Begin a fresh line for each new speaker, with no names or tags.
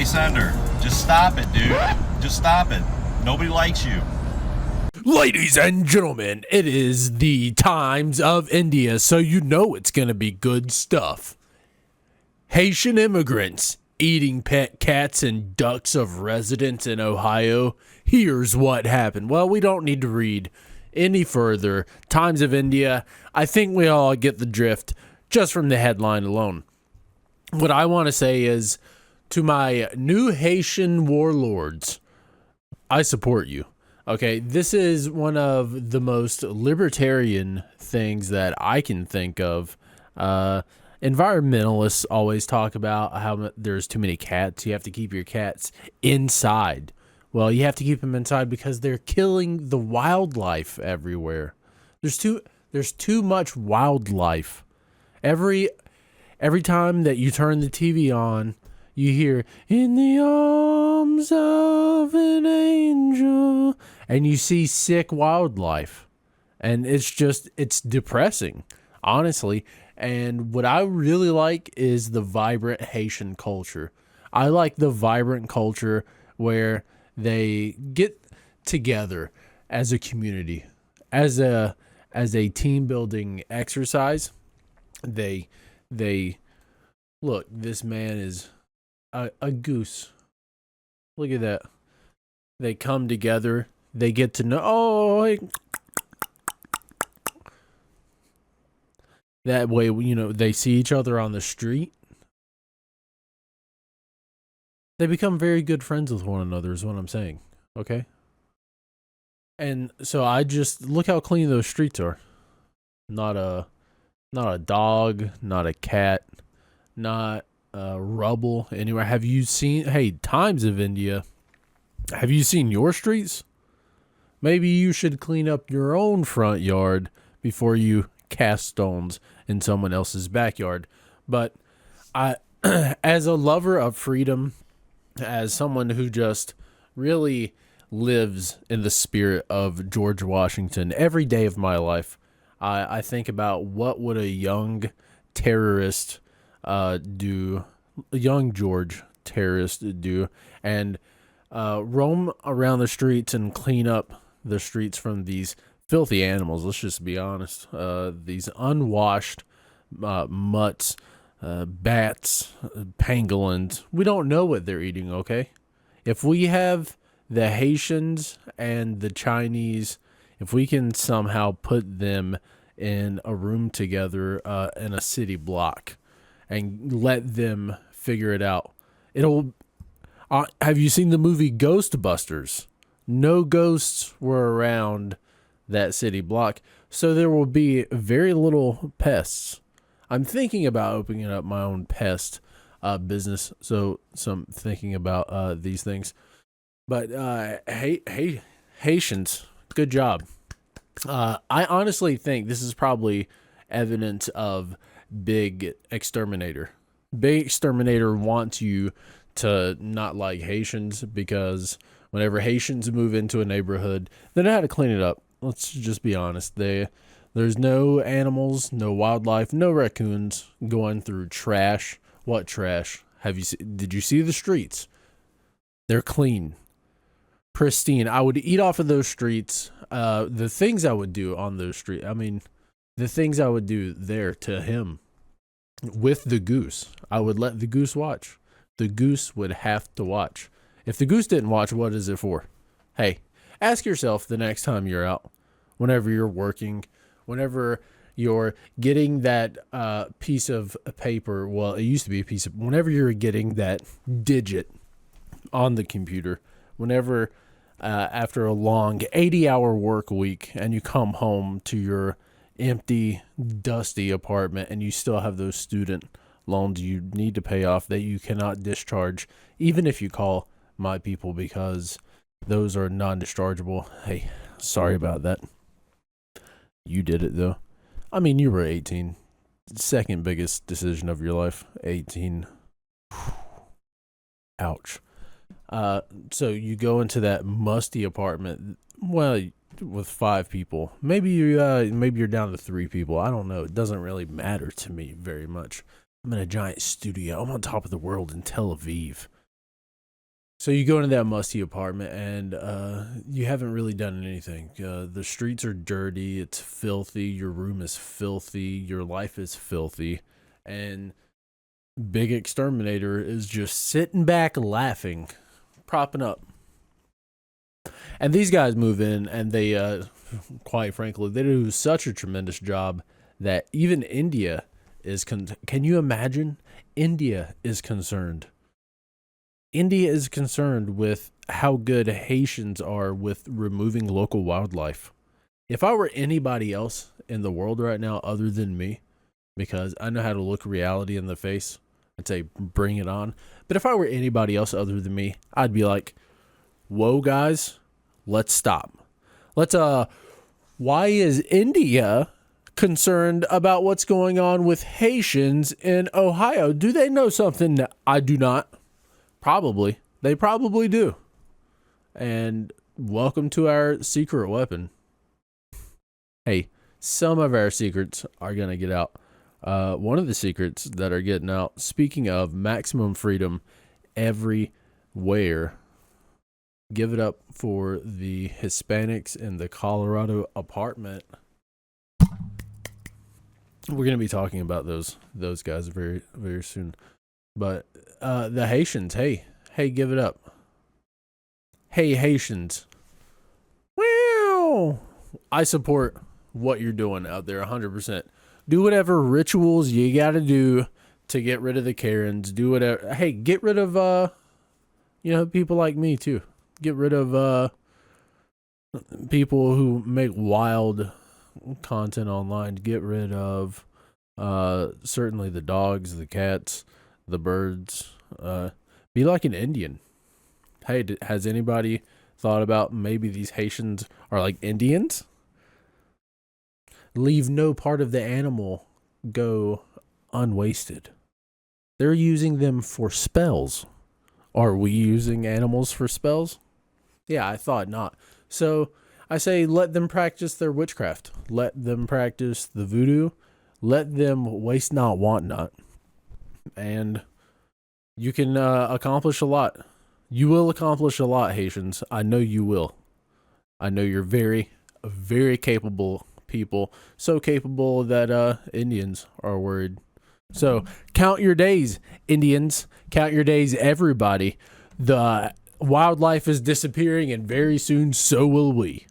sender. Just stop it, dude. Just stop it. Nobody likes you.
Ladies and gentlemen, it is the Times of India, so you know it's going to be good stuff. Haitian immigrants eating pet cats and ducks of residents in Ohio. Here's what happened. Well, we don't need to read any further. Times of India, I think we all get the drift just from the headline alone. What I want to say is, to my new Haitian warlords, I support you. Okay, this is one of the most libertarian things that I can think of. Environmentalists always talk about how there's too many cats. You have to keep your cats inside. Well, you have to keep them inside because they're killing the wildlife everywhere. There's too much wildlife. Every time that you turn the TV on, you hear, "In the arms of an angel," and you see sick wildlife. And it's depressing, honestly. And what I really like is the vibrant Haitian culture. I like the vibrant culture where they get together as a community, as a team building exercise. They look, this man is a goose. Look at that. They come together. They get to know. Oh, hey. That way, they see each other on the street. They become very good friends with one another, is what I'm saying. Okay? And so I just look how clean those streets are. Not a dog, not a cat, not rubble anywhere. Have you seen, hey, Times of India, have you seen your streets? Maybe you should clean up your own front yard before you cast stones in someone else's backyard. But I, as a lover of freedom, as someone who just really lives in the spirit of George Washington every day of my life, I think about what would a young terrorist do, a young George terrorist do, and roam around the streets and clean up the streets from these filthy animals. Let's just be honest. These unwashed mutts, bats, pangolins. We don't know what they're eating, okay? If we have the Haitians and the Chinese, if we can somehow put them in a room together in a city block and let them figure it out, it'll... have you seen the movie Ghostbusters? No ghosts were around that city block, so there will be very little pests. I'm thinking about opening up my own pest business, so I'm thinking about these things. But Haitians, good job. I honestly think this is probably evidence of Big Exterminator. Big Exterminator wants you to not like Haitians because whenever Haitians move into a neighborhood, they know how to clean it up. Let's just be honest. There's no animals, no wildlife, no raccoons going through trash. What trash? Did you see the streets? They're clean, pristine. I would eat off of those streets. The things I would do on those streets. I mean, the things I would do there to him with the goose. I would let the goose watch. The goose would have to watch. If the goose didn't watch, what is it for? Hey, ask yourself the next time you're out, whenever you're working, whenever you're getting that piece of paper. Well, it used to be whenever you're getting that digit on the computer, whenever after a long 80-hour work week and you come home to your empty, dusty apartment and you still have those student loans you need to pay off that you cannot discharge, even if you call my people, because those are non-dischargeable. Hey, sorry about that. You did it, though. I mean, you were 18. Second biggest decision of your life. 18. Ouch. So you go into that musty apartment, well, with 5 people. Maybe you're down to 3 people. I don't know. It doesn't really matter to me very much. I'm in a giant studio. I'm on top of the world in Tel Aviv. So you go into that musty apartment and you haven't really done anything. The streets are dirty, it's filthy, your room is filthy, your life is filthy, and Big Exterminator is just sitting back laughing, propping up. And these guys move in and they, quite frankly, they do such a tremendous job that even India is, can you imagine? India is concerned. India is concerned with how good Haitians are with removing local wildlife. If I were anybody else in the world right now other than me, because I know how to look reality in the face and say, bring it on. But if I were anybody else other than me, I'd be like, whoa, guys, let's stop. Why is India concerned about what's going on with Haitians in Ohio? Do they know something that I do not? Probably. They probably do. And welcome to our secret weapon. Hey, some of our secrets are going to get out. One of the secrets that are getting out, speaking of maximum freedom everywhere, give it up for the Hispanics in the Colorado apartment. We're going to be talking about those guys very, very soon. But the Haitians, hey, give it up. Hey, Haitians. Wow. I support what you're doing out there 100%. Do whatever rituals you got to do to get rid of the Karens. Do whatever. Hey, get rid of, people like me too. Get rid of people who make wild content online. Get rid of certainly the dogs, the cats, the birds. Be like an Indian. Hey, has anybody thought about maybe these Haitians are like Indians? Leave no part of the animal go unwasted. They're using them for spells. Are we using animals for spells? Yeah, I thought not. So I say let them practice their witchcraft. Let them practice the voodoo. Let them waste not, want not. And you can accomplish a lot. You will accomplish a lot, Haitians. I know you will. I know you're very, very capable people. So capable that Indians are worried. So count your days, Indians. Count your days, everybody. The wildlife is disappearing, and very soon so will we.